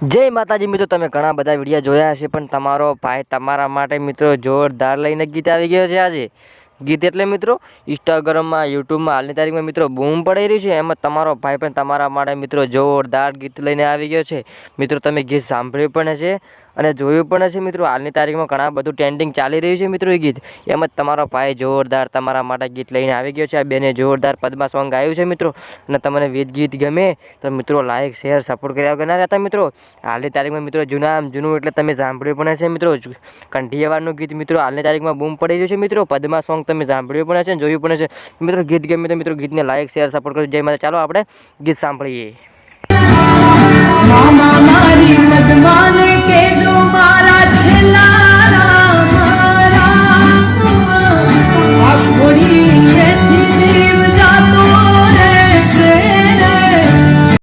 जय माताजी मित्रों, तमे घणा बधा विडियो जोया हशे पण तमारो भाई तमारा माटे मित्रों जोरदार लईने गीत आवी गयो छे। आज गीत एटले मित्रों इंस्टाग्राम में यूट्यूब में हालनी तारीख में मित्रों बूम पड़ी रही है। एम तमारो भाई पण तमारा माटे मित्रों जोरदार गीत लईने आवी गयो छे। मित्रों तमे गीत सांभळ्युं पण हशे અને જોયું પણ હશે मित्रों। हालની તારીખમાં ઘણા બધું ટ્રેન્ડિંગ ચાલી રહ્યું છે मित्रों। એ ગીત એમ જ તમારો ભાઈ જોરદાર તમારા માટે ગીત લઈને આવી ગયો છે। આ બેને જોરદાર પદ્મા સોંગ ગાયું છે मित्रों। અને તમને ગીત ગમે તો मित्रों લાઈક શેર સપોર્ટ કર્યા વગર ના રહેતા मित्रों। हालની તારીખમાં मित्रों જૂનું એટલે તમે સાંભળ્યું પણ હશે मित्रों। કંઠિયાવાળનું ગીત मित्रों हालની તારીખમાં બૂમ પડી રહ્યું છે मित्रों। પદ્મા સોંગ તમે સાંભળ્યું પણ હશે ને જોયું પણ હશે मित्रों। ગીત ગમે તો मित्रों ગીતને લાઈક શેર સપોર્ટ કરજો। જય માતા। ચાલો આપણે ગીત સાંભળીએ। मामा मारी पद्मा ने के जो मारा छेला रामा